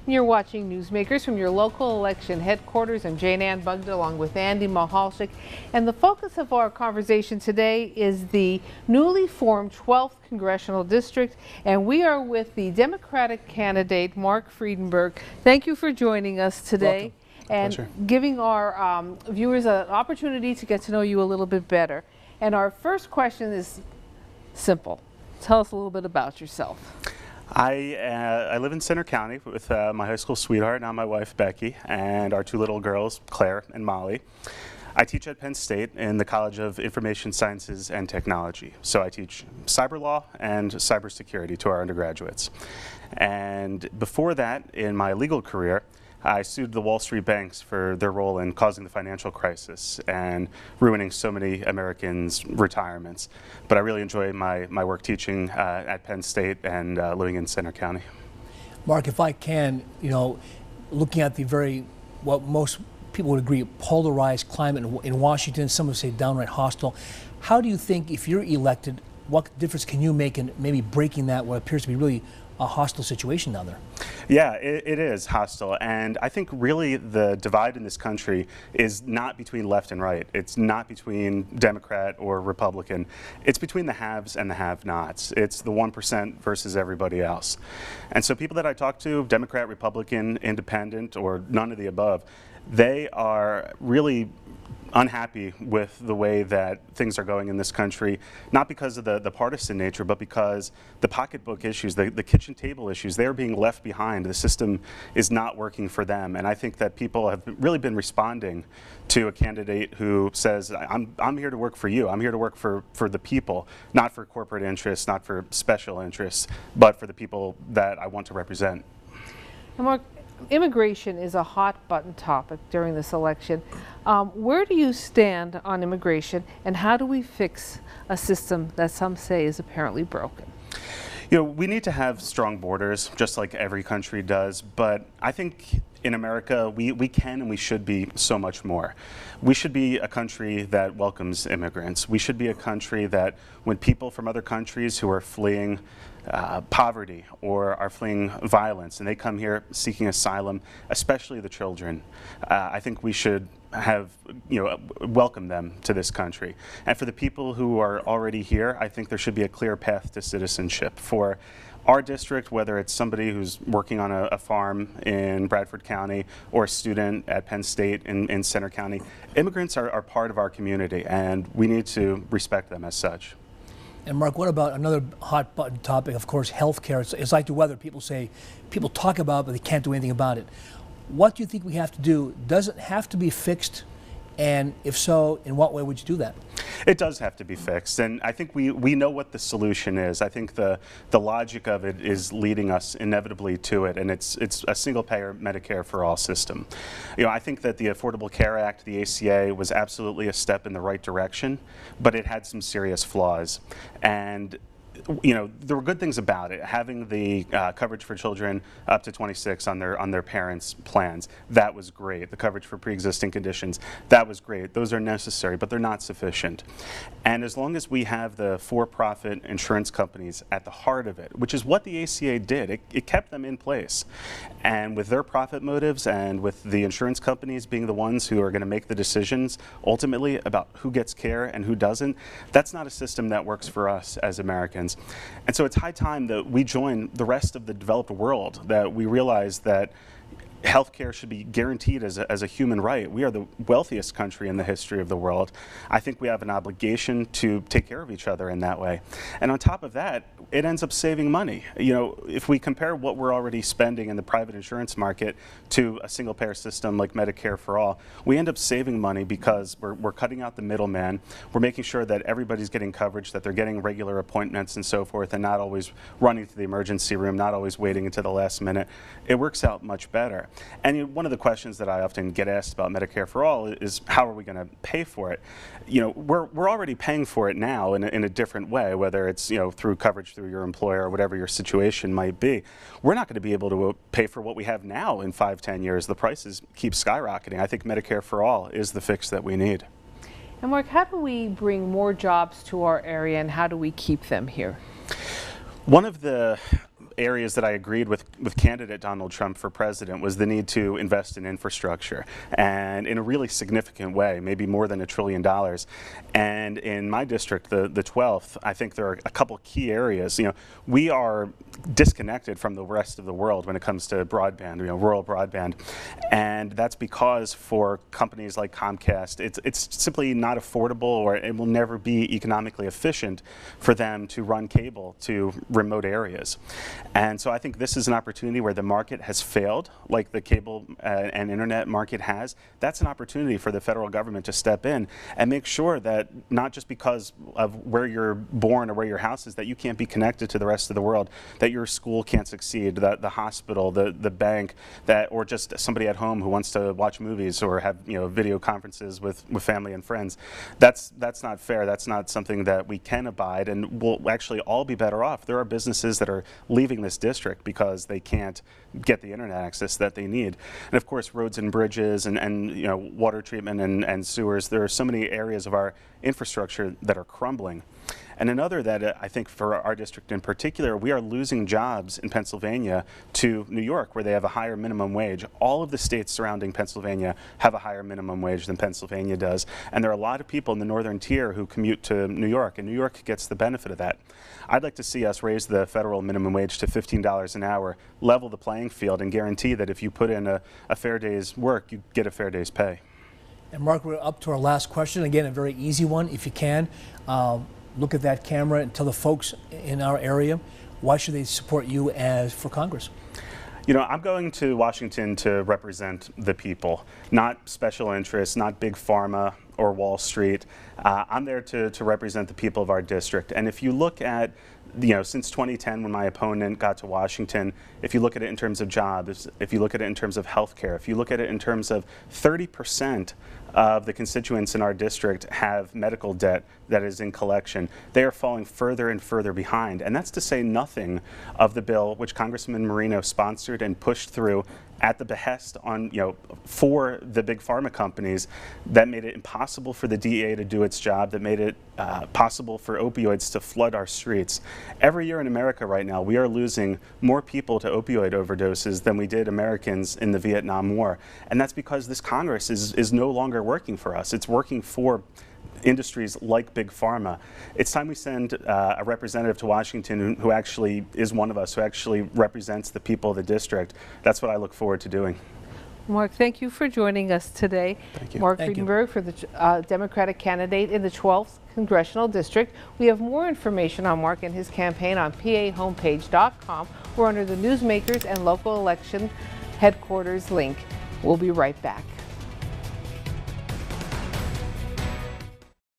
You're watching Newsmakers from your local election headquarters. I'm Jayne Bugda along with Andy Mehalshick. And the focus of our conversation today is the newly formed 12th Congressional District. And we are with the Democratic candidate, Marc Friedenberg. Thank you for joining us today. Welcome. And Pleasure. Giving our viewers an opportunity to get to know you a little bit better. And our first question is simple. Tell us a little bit about yourself. I live in Center County with my high school sweetheart, now my wife Becky, and our two little girls, Claire and Molly. I teach at Penn State in the College of Information Sciences and Technology. So I teach cyber law and cybersecurity to our undergraduates. And before that, in my legal career, I sued the Wall Street banks for their role in causing the financial crisis and ruining so many Americans' retirements. But I really enjoy my work teaching at Penn State and living in Center County. Marc, if I can, looking at what most people would agree, polarized climate in Washington, some would say downright hostile. How do you think, if you're elected, what difference can you make in maybe breaking that what appears to be really a hostile situation down there? Yeah, it is hostile, and I think really the divide in this country is not between left and right. It's not between Democrat or Republican. It's between the haves and the have-nots. It's the 1% versus everybody else. And so people that I talk to, Democrat, Republican, Independent, or none of the above, they are really unhappy with the way that things are going in this country, not because of the partisan nature, but because the pocketbook issues, the kitchen table issues, they're being left behind. The system is not working for them. And I think that people have really been responding to a candidate who says, I'm here to work for you. I'm here to work for the people, not for corporate interests, not for special interests, but for the people that I want to represent. And Marc, immigration is a hot button topic during this election. Where do you stand on immigration, and how do we fix a system that some say is apparently broken? We need to have strong borders, just like every country does, but I think in America, we can and we should be so much more. We should be a country that welcomes immigrants. We should be a country that when people from other countries who are fleeing poverty or are fleeing violence and they come here seeking asylum, especially the children, I think we should welcome them to this country. And for the people who are already here, I think there should be a clear path to citizenship. For our district, whether it's somebody who's working on a farm in Bradford County or a student at Penn State in Center County, immigrants are part of our community, and we need to respect them as such. And Marc, what about another hot button topic, of course, healthcare? It's like the weather. People talk about it, but they can't do anything about it. What do you think we have to do? Does it have to be fixed? And if so, in what way would you do that? It does have to be fixed, and I think we know what the solution is. I think the logic of it is leading us inevitably to it, and it's a single-payer Medicare for all system. I think that the Affordable Care Act, the ACA, was absolutely a step in the right direction, but it had some serious flaws. And there were good things about it. Having the coverage for children up to 26 on their parents' plans, that was great. The coverage for pre-existing conditions, that was great. Those are necessary, but they're not sufficient. And as long as we have the for-profit insurance companies at the heart of it, which is what the ACA did, it kept them in place. And with their profit motives and with the insurance companies being the ones who are going to make the decisions ultimately about who gets care and who doesn't, that's not a system that works for us as Americans. And so it's high time that we join the rest of the developed world, that we realize that healthcare should be guaranteed as a human right. We are the wealthiest country in the history of the world. I think we have an obligation to take care of each other in that way. And on top of that, it ends up saving money. If we compare what we're already spending in the private insurance market to a single-payer system like Medicare for all, we end up saving money because we're cutting out the middleman. We're making sure that everybody's getting coverage, that they're getting regular appointments and so forth, and not always running to the emergency room, not always waiting until the last minute. It works out much better. And one of the questions that I often get asked about Medicare for all is how are we going to pay for it? We're already paying for it now in a different way, whether it's through coverage through your employer or whatever your situation might be. We're not going to be able to pay for what we have now in 5-10 years. The prices keep skyrocketing. I think Medicare for all is the fix that we need. And Marc, how do we bring more jobs to our area, and how do we keep them here? One of the areas that I agreed with candidate Donald Trump for president was the need to invest in infrastructure, and in a really significant way, maybe more than $1 trillion. And in my district, the 12th, I think there are a couple key areas. We are disconnected from the rest of the world when it comes to broadband, rural broadband, and that's because for companies like Comcast, it's simply not affordable, or it will never be economically efficient for them to run cable to remote areas. And so I think this is an opportunity where the market has failed, like the cable and internet market has. That's an opportunity for the federal government to step in and make sure that not just because of where you're born or where your house is that you can't be connected to the rest of the world, that your school can't succeed, that the hospital, the bank, or just somebody at home who wants to watch movies or have video conferences with family and friends. That's not fair. That's not something that we can abide, and we'll actually all be better off. There are businesses that are leaving this district because they can't get the internet access that they need. And of course, roads and bridges and water treatment and sewers. There are so many areas of our infrastructure that are crumbling. And another that I think for our district in particular, we are losing jobs in Pennsylvania to New York, where they have a higher minimum wage. All of the states surrounding Pennsylvania have a higher minimum wage than Pennsylvania does. And there are a lot of people in the northern tier who commute to New York, and New York gets the benefit of that. I'd like to see us raise the federal minimum wage to $15 an hour, level the playing field, and guarantee that if you put in a fair day's work, you get a fair day's pay. And Mark, we're up to our last question. Again, a very easy one, if you can. Look at that camera and tell the folks in our area, why should they support you for Congress? I'm going to Washington to represent the people, not special interests, not big pharma or Wall Street. I'm there to represent the people of our district. And if you look at, since 2010 when my opponent got to Washington, if you look at it in terms of jobs, if you look at it in terms of health care, if you look at it in terms of 30% of the constituents in our district have medical debt that is in collection, they are falling further and further behind. And that's to say nothing of the bill which Congressman Marino sponsored and pushed through at the behest for the big pharma companies, that made it impossible for the DEA to do its job, that made it possible for opioids to flood our streets. Every year in America right now, we are losing more people to opioid overdoses than we did Americans in the Vietnam War. And that's because this Congress is no longer working for us. It's working for industries like big pharma. It's time we send a representative to Washington who actually is one of us, who actually represents the people of the district. That's what I look forward to doing. Mark, thank you for joining us today. Thank you. Marc Friedenberg, for the Democratic candidate in the 12th Congressional District. We have more information on Mark and his campaign on pahomepage.com or under the Newsmakers and Local Election Headquarters link. We'll be right back.